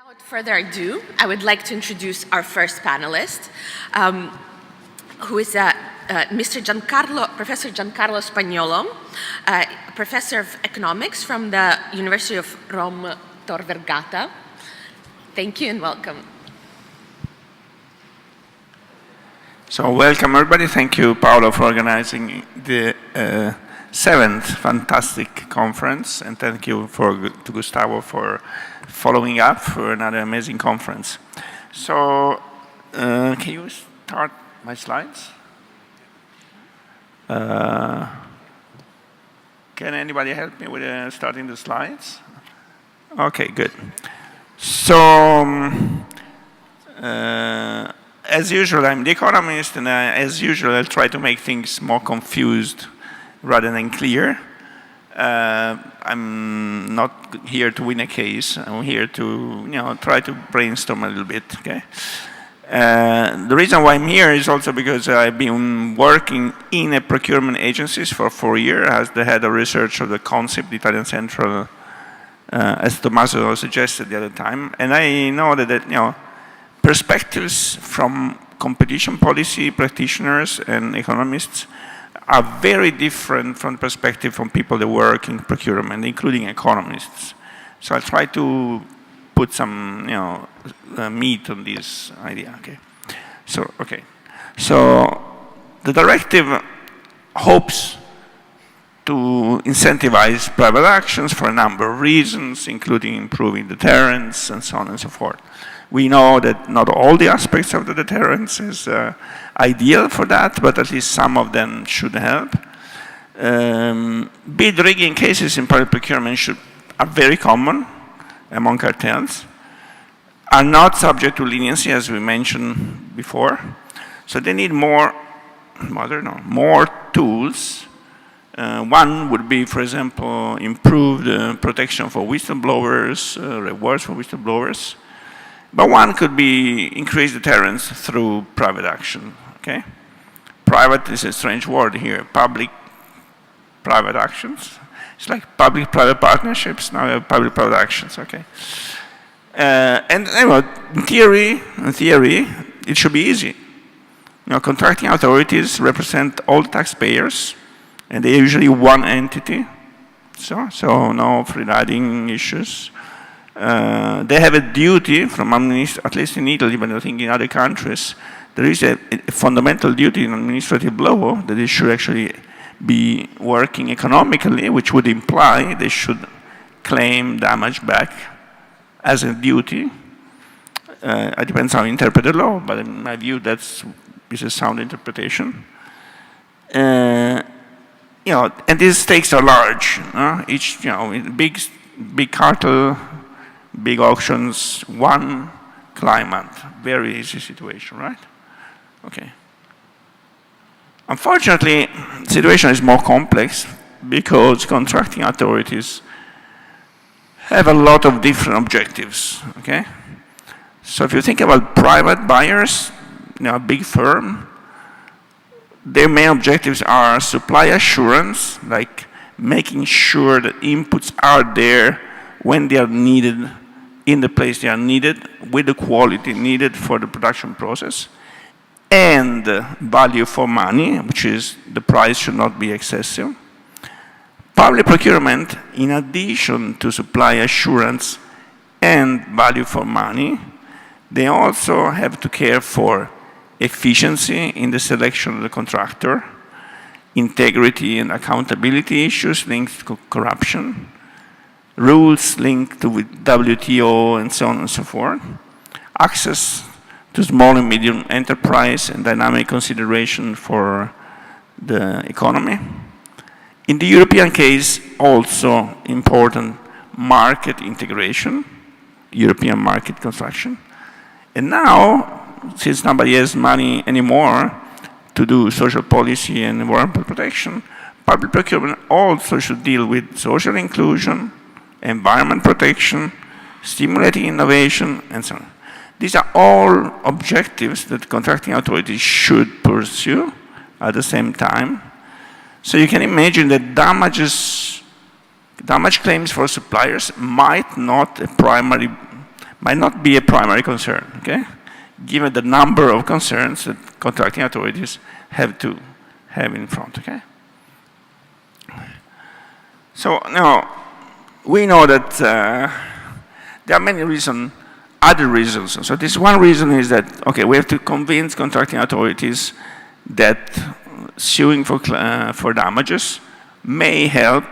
Without further ado, I would like to introduce our first panelist, who is Professor Giancarlo Spagnolo, Professor of Economics from the University of Rome Tor Vergata. Thank you and welcome. So welcome everybody. Thank you, Paolo, for organizing the seventh fantastic conference, and thank you to Gustavo for following up for another amazing conference. So can you start my slides? Can anybody help me with starting the slides? Okay, good. So as usual, I'm the economist, and as usual, I'll try to make things more confused rather than clear. I'm not here to win a case. I'm here to, try to brainstorm a little bit. Okay. The reason why I'm here is also because I've been working in a procurement agencies for 4 years as the head of research of the concept, the Italian Central, as Tommaso suggested the other time, and I know that perspectives from competition policy practitioners and economists are very different from the perspective from people that work in procurement, including economists. So I'll try to put some, meat on this idea. Okay. So the directive hopes to incentivize private actions for a number of reasons, including improving deterrence and so on and so forth. We know that not all the aspects of the deterrence is ideal for that, but at least some of them should help. Bid rigging cases in public procurement are very common among cartels, are not subject to leniency, as we mentioned before. So they need more tools. One would be, for example, improved protection for whistleblowers, rewards for whistleblowers. But one could be increased deterrence through private action. Okay, private is a strange word here. Public-private actions. It's like public-private partnerships. Now we have public-private actions. Okay, and anyway, in theory, it should be easy. Contracting authorities represent all taxpayers, and they're usually one entity. So no free-riding issues. They have a duty from at least in Italy, but I think in other countries, there is a fundamental duty in administrative law that they should actually be working economically, which would imply they should claim damage back as a duty. It depends how you interpret the law, but in my view, is a sound interpretation. And these stakes are large. Each, big cartel, big auctions, one climate, very easy situation, right? Okay. Unfortunately, the situation is more complex because contracting authorities have a lot of different objectives, okay? So if you think about private buyers, a big firm, their main objectives are supply assurance, like making sure that inputs are there when they are needed, in the place they are needed, with the quality needed for the production process, and value for money, which is the price should not be excessive. Public procurement, in addition to supply assurance and value for money, they also have to care for efficiency in the selection of the contractor, integrity and accountability issues linked to corruption, rules linked to WTO and so on and so forth, access to small and medium enterprise and dynamic consideration for the economy. In the European case, also important market integration, European market construction. And now, since nobody has money anymore to do social policy and environmental protection, public procurement also should deal with social inclusion, environment protection, stimulating innovation, and so on. These are all objectives that contracting authorities should pursue at the same time. So you can imagine that damage claims for suppliers might not might not be a primary concern, okay? Given the number of concerns that contracting authorities have to have in front, okay? So now, we know that there are many reasons, other reasons. So this one reason is that, okay, we have to convince contracting authorities that suing for damages may help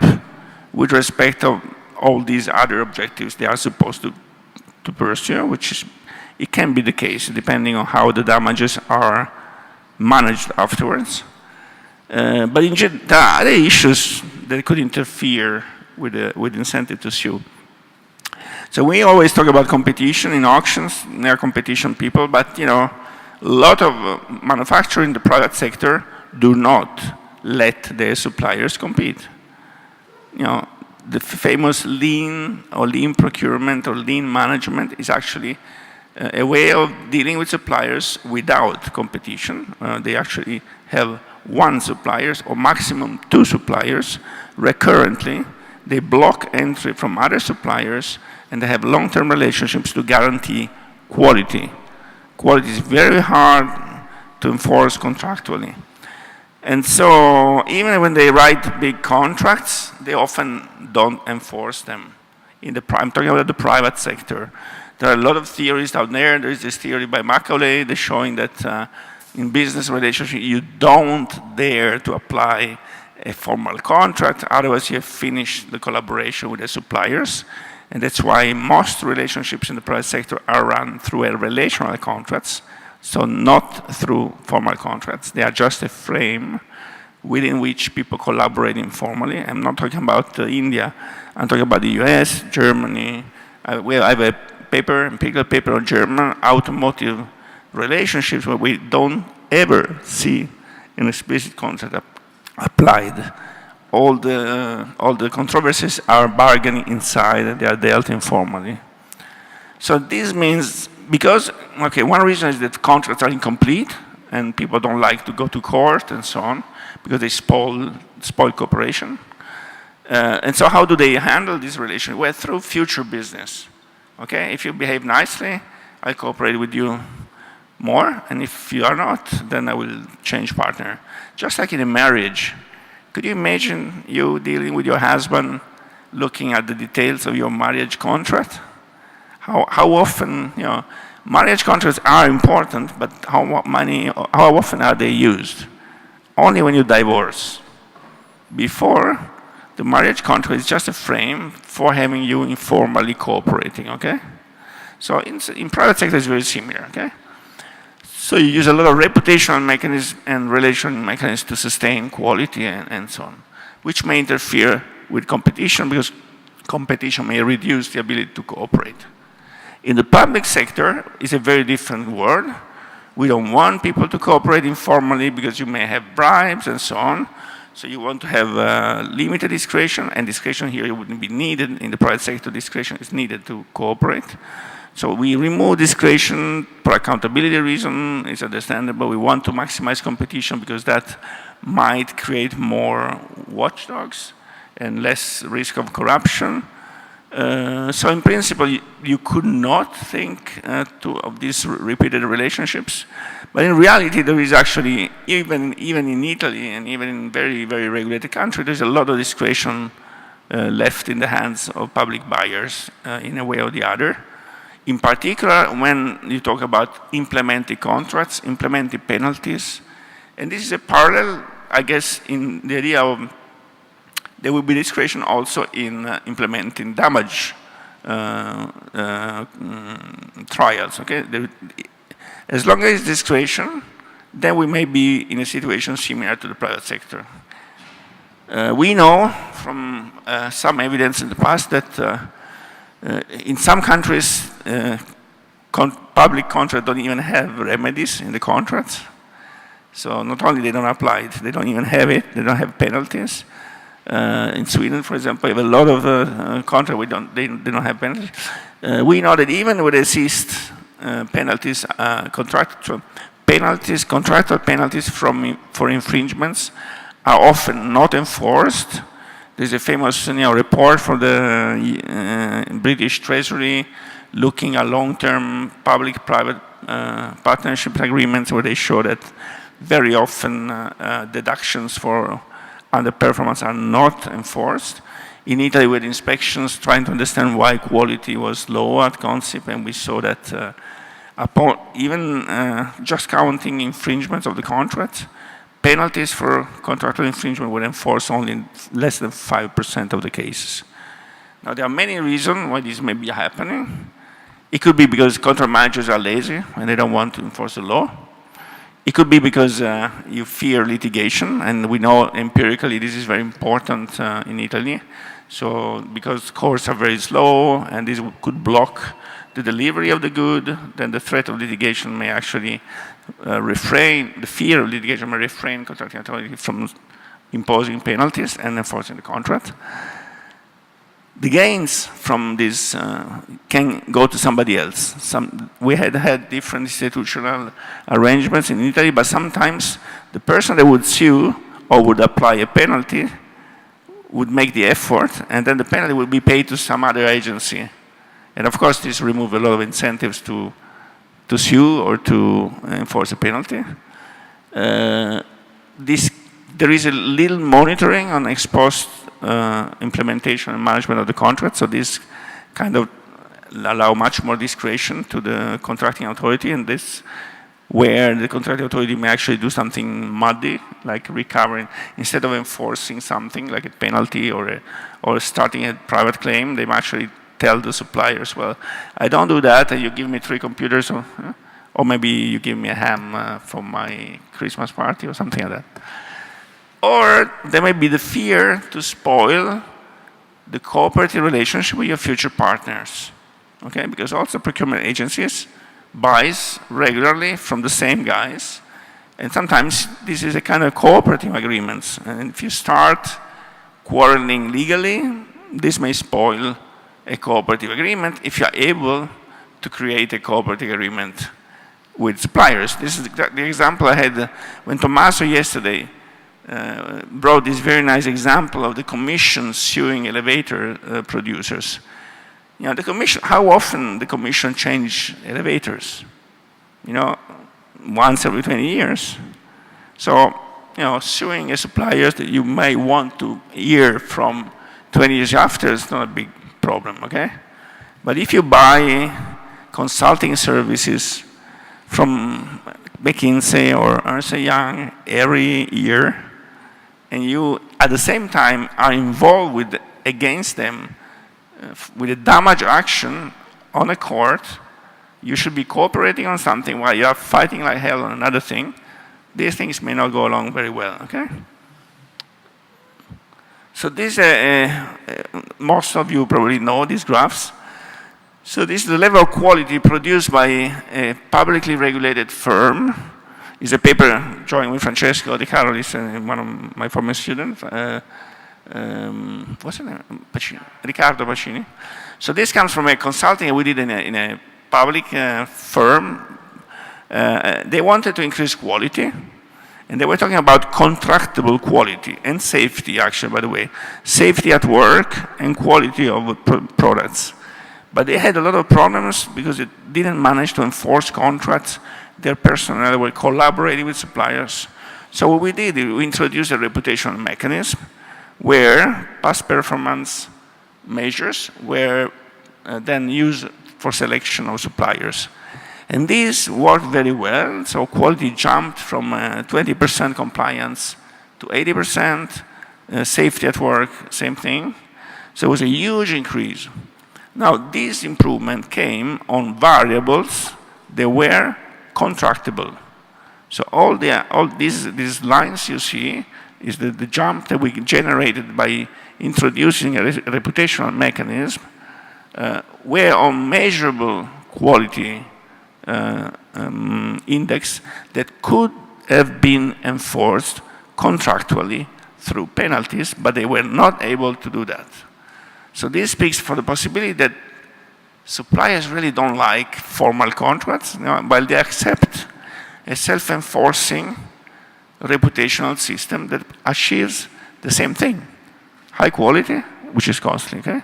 with respect of all these other objectives they are supposed to pursue, which is, it can be the case depending on how the damages are managed afterwards. But in general, there are other issues that could interfere with incentive to sue. So we always talk about competition in auctions, near competition people, but you know, a lot of manufacturers in the private sector do not let their suppliers compete. You know, the famous lean or lean procurement or lean management is actually a way of dealing with suppliers without competition. They actually have one supplier or maximum two suppliers recurrently. They block entry from other suppliers and they have long-term relationships to guarantee quality. Quality is very hard to enforce contractually. And so even when they write big contracts, they often don't enforce them. I'm talking about the private sector. There are a lot of theories out there. There is this theory by Macaulay that's showing that in business relationship, you don't dare to apply a formal contract, otherwise you have finished the collaboration with the suppliers. And that's why most relationships in the private sector are run through a relational contracts, so not through formal contracts. They are just a frame within which people collaborate informally. I'm not talking about India. I'm talking about the US, Germany. I have a paper, empirical paper on German automotive relationships where we don't ever see an explicit contract applied. All the controversies are bargained inside, they are dealt informally. So this means, because, okay, one reason is that contracts are incomplete and people don't like to go to court and so on because they spoil cooperation. And so how do they handle this relation? Well, through future business. Okay, if you behave nicely, I cooperate with you more, and if you are not, then I will change partner. Just like in a marriage. Could you imagine you dealing with your husband, looking at the details of your marriage contract? How often, you know, marriage contracts are important, but how often are they used? Only when you divorce. Before, the marriage contract is just a frame for having you informally cooperating, okay? So in private sector, it's very similar, okay? So you use a lot of reputational mechanisms and relation mechanisms to sustain quality and so on, which may interfere with competition because competition may reduce the ability to cooperate. In the public sector, it's a very different world. We don't want people to cooperate informally because you may have bribes and so on. So you want to have limited discretion, and discretion here wouldn't be needed. In the private sector, discretion is needed to cooperate. So we remove discretion for accountability reason. It's understandable. We want to maximize competition because that might create more watchdogs and less risk of corruption. So in principle, you could not think of these repeated relationships. But in reality, there is actually, even in Italy and even in very, very regulated countries, there's a lot of discretion left in the hands of public buyers in a way or the other. In particular, when you talk about implementing contracts, implementing penalties, and this is a parallel, I guess, in the idea of there will be discretion also in implementing damage trials, okay? As long as it's discretion, then we may be in a situation similar to the private sector. We know from some evidence in the past that in some countries, public contracts don't even have remedies in the contracts. So not only they don't apply it, they don't even have it, they don't have penalties. In Sweden, for example, we have a lot of contracts, they don't have penalties. We know that even with assist penalties, contractual penalties for infringements are often not enforced. There's a famous report from the British Treasury looking at long-term public-private partnership agreements where they show that very often deductions for underperformance are not enforced. In Italy, with inspections, trying to understand why quality was low at Consip, and we saw that upon even just counting infringements of the contract, penalties for contractual infringement were enforced only in less than 5% of the cases. Now, there are many reasons why this may be happening. It could be because contract managers are lazy and they don't want to enforce the law. It could be because you fear litigation, and we know empirically this is very important in Italy. So because courts are very slow and this could block the delivery of the good, then the threat of litigation may actually refrain, the fear of litigation may refrain contracting authority from imposing penalties and enforcing the contract. The gains from this can go to somebody else. We had different institutional arrangements in Italy, but sometimes the person that would sue or would apply a penalty would make the effort, and then the penalty would be paid to some other agency. And of course, this removes a lot of incentives to sue or to enforce a penalty. There is a little monitoring on ex post implementation and management of the contract, so this kind of allow much more discretion to the contracting authority, and this where the contracting authority may actually do something muddy, like recovering, instead of enforcing something like a penalty or starting a private claim, they may actually tell the suppliers, well, I don't do that, and you give me 3 computers, or maybe you give me a ham for my Christmas party or something like that. Or there may be the fear to spoil the cooperative relationship with your future partners, okay? Because also procurement agencies buys regularly from the same guys, and sometimes this is a kind of cooperative agreements. And if you start quarreling legally, this may spoil a cooperative agreement if you are able to create a cooperative agreement with suppliers. This is the example I had when Tommaso yesterday brought this very nice example of the commission suing elevator producers. You know, the commission, how often the commission change elevators? You know, once every 20 years. So, you know, suing a supplier that you may want to hear from 20 years after is not a big problem, okay? But if you buy consulting services from McKinsey or Ernst & Young every year, and you at the same time are involved against them with a damage action on a court, you should be cooperating on something while you are fighting like hell on another thing. These things may not go along very well, okay? So this, most of you probably know these graphs. So this is the level of quality produced by a publicly regulated firm. It's a paper joined with Francesco De Carolis, one of my former students. What's his name? Pacini. Riccardo Pacini. So this comes from a consulting we did in a public firm. They wanted to increase quality, and they were talking about contractable quality and safety, actually, by the way. Safety at work and quality of products. But they had a lot of problems because it didn't manage to enforce contracts. Their personnel were collaborating with suppliers. So what we did, we introduced a reputational mechanism where past performance measures were then used for selection of suppliers. And this worked very well, so quality jumped from 20% compliance to 80%, safety at work, same thing. So it was a huge increase. Now, this improvement came on variables that were contractable. So all these lines you see is the jump that we generated by introducing a reputational mechanism where on measurable quality index that could have been enforced contractually through penalties, but they were not able to do that. So this speaks for the possibility that suppliers really don't like formal contracts, while they accept a self-enforcing reputational system that achieves the same thing, high quality, which is costly, okay?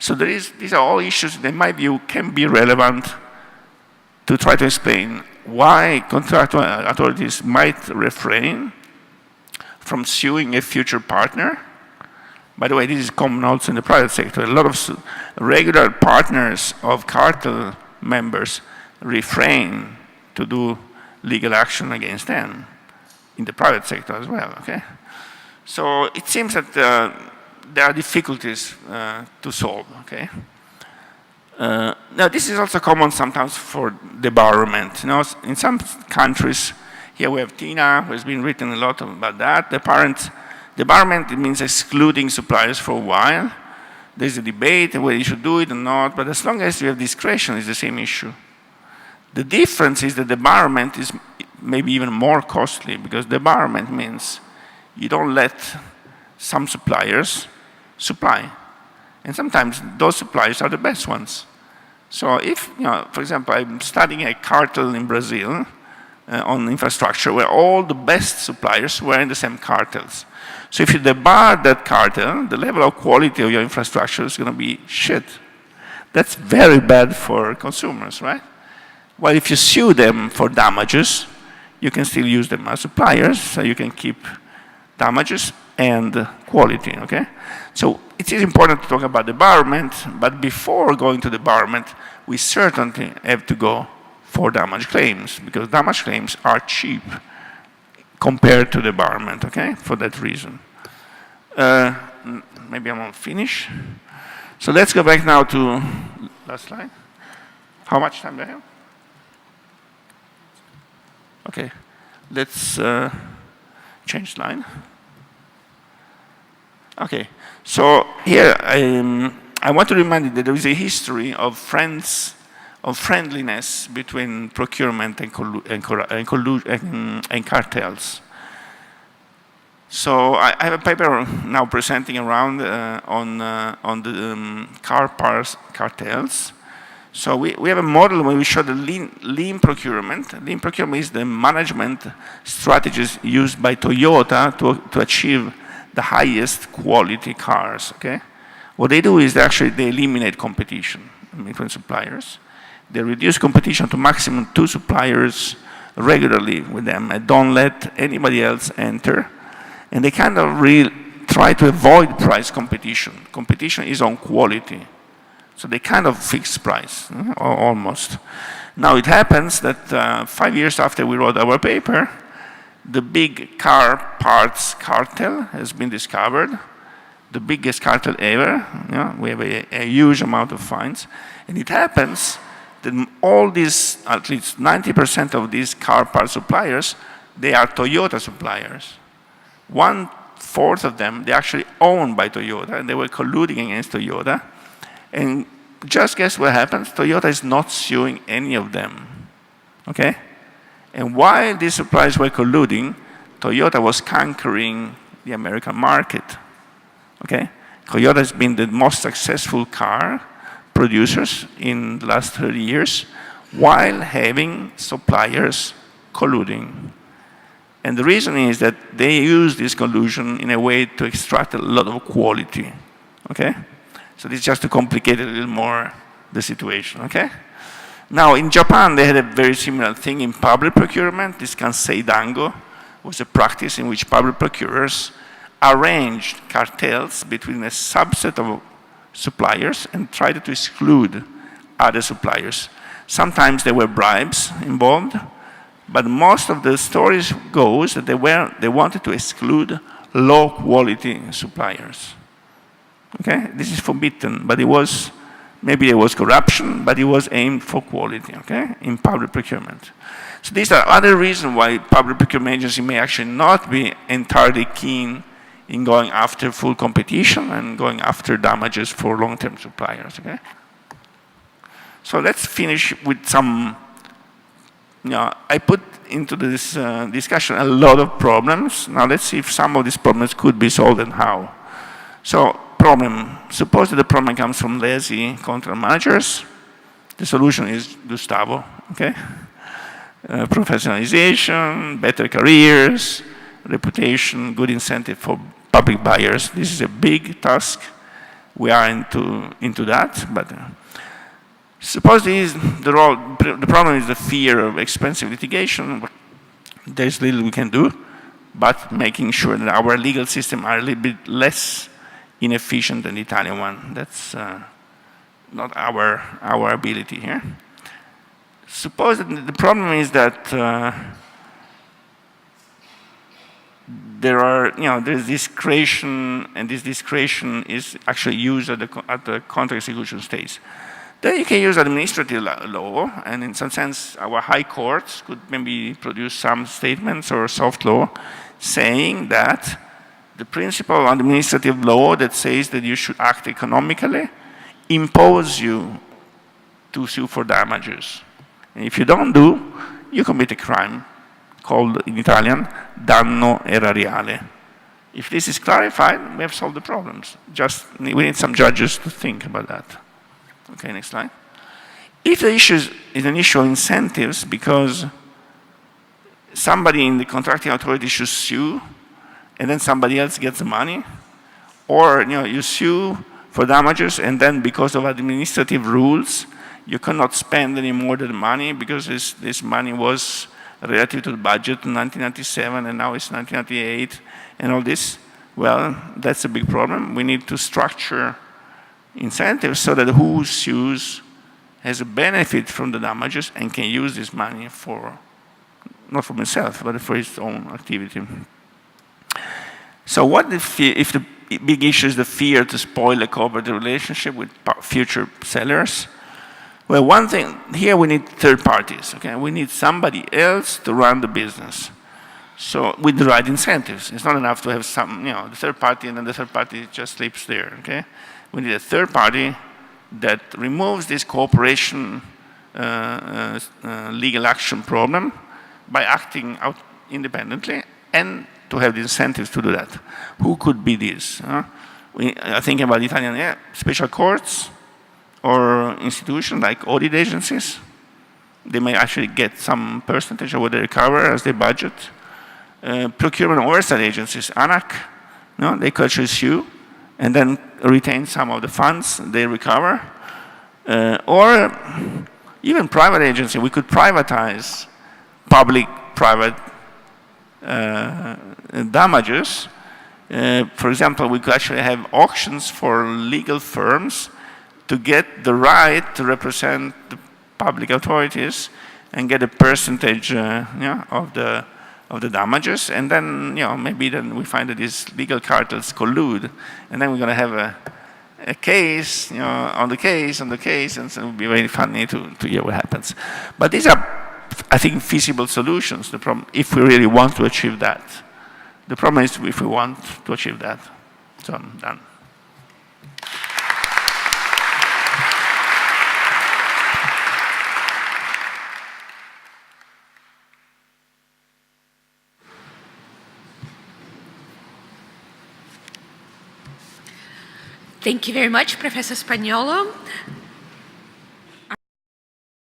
So these are all issues that, in my view, can be relevant to try to explain why contractual authorities might refrain from suing a future partner. By the way, this is common also in the private sector. A lot of regular partners of cartel members refrain to do legal action against them in the private sector as well, okay? So it seems that there are difficulties to solve, okay? Now, this is also common sometimes for debarment. You know, in some countries, here we have Tina, who has been written a lot about that. Debarment, it means excluding suppliers for a while. There's a debate whether you should do it or not, but as long as you have discretion, it's the same issue. The difference is that debarment is maybe even more costly, because debarment means you don't let some suppliers supply. And sometimes those suppliers are the best ones. So if, you know, for example, I'm studying a cartel in Brazil on infrastructure where all the best suppliers were in the same cartels. So if you debar that cartel, the level of quality of your infrastructure is going to be shit. That's very bad for consumers, right? Well, if you sue them for damages, you can still use them as suppliers, so you can keep damages and quality, okay? So it is important to talk about debarment, but before going to debarment, we certainly have to go for damage claims, because damage claims are cheap compared to debarment, okay, for that reason. Maybe I won't finish. So let's go back now to last slide. How much time do I have? Okay, let's change slide. Okay, so here I want to remind you that there is a history of friendliness between procurement and cartels. So I have a paper now presenting around on the car parts cartels. So we have a model where we show the lean procurement. Lean procurement is the management strategies used by Toyota to achieve the highest quality cars, okay? What they do is they eliminate competition between suppliers. They reduce competition to maximum 2 suppliers regularly with them and don't let anybody else enter. And they kind of try to avoid price competition. Competition is on quality. So they kind of fix price, almost. Now it happens that 5 years after we wrote our paper, the big car parts cartel has been discovered, the biggest cartel ever. We have a huge amount of fines. And it happens that all these, at least 90% of these car part suppliers, they are Toyota suppliers. 1/4 of them, they're actually owned by Toyota, and they were colluding against Toyota. And just guess what happens? Toyota is not suing any of them, okay? And while these suppliers were colluding, Toyota was conquering the American market, okay? Toyota has been the most successful car producers in the last 30 years while having suppliers colluding. And the reason is that they use this collusion in a way to extract a lot of quality, okay? So this is just to complicate a little more the situation, okay? Now, in Japan, they had a very similar thing in public procurement. This kansei dango was a practice in which public procurers arranged cartels between a subset of suppliers and tried to exclude other suppliers. Sometimes there were bribes involved, but most of the stories goes that they wanted to exclude low-quality suppliers. Okay, this is forbidden, but maybe it was corruption, but it was aimed for quality, okay, in public procurement. So these are other reasons why public procurement agency may actually not be entirely keen in going after full competition and going after damages for long-term suppliers, okay? So let's finish with some, I put into this discussion a lot of problems. Now let's see if some of these problems could be solved and how. So, problem. Suppose that the problem comes from lazy contract managers. The solution is Gustavo, okay? Professionalization, better careers, reputation, good incentive for public buyers. This is a big task. we are into that. But suppose the problem is the fear of expensive litigation. There's little we can do, but making sure that our legal system are a little bit less inefficient than the Italian one. That's not our ability here. Suppose that the problem is that there's discretion, and this discretion is actually used at the contract execution stage. Then you can use administrative law, and in some sense, our high courts could maybe produce some statements or soft law saying that the principle of administrative law that says that you should act economically impose you to sue for damages. And if you don't do, you commit a crime called in Italian danno erariale. If this is clarified, we have solved the problems. We need some judges to think about that. Okay, next slide. If the issue is an issue of incentives because somebody in the contracting authority should sue and then somebody else gets the money, or you sue for damages and then because of administrative rules you cannot spend any more than money because this money was relative to the budget in 1997 and now it's 1998 and all this, well, that's a big problem. We need to structure incentives so that who sues has a benefit from the damages and can use this money for, not for himself, but for his own activity. So what if the big issue is the fear to spoil a cooperative relationship with future sellers? Well, one thing, here we need third parties, okay? We need somebody else to run the business. So with the right incentives. It's not enough to have the third party and then the third party just sleeps there, okay? We need a third party that removes this cooperation legal action problem by acting out independently and to have the incentives to do that. Who could be this? We are thinking about Italian special courts or institutions like audit agencies. They may actually get some percentage of what they recover as their budget. Procurement oversight agencies, ANAC, they could actually sue and then retain some of the funds they recover. Or even private agency, we could privatize public-private damages. For example, we could actually have auctions for legal firms to get the right to represent the public authorities and get a percentage of the damages, and then maybe then we find that these legal cartels collude, and then we're going to have a case, on the case, and so it will be very funny to hear what happens. But these are, I think, feasible solutions. The problem, if we really want to achieve that, the problem is if we want to achieve that. So I'm done. Thank you very much, Professor Spagnolo.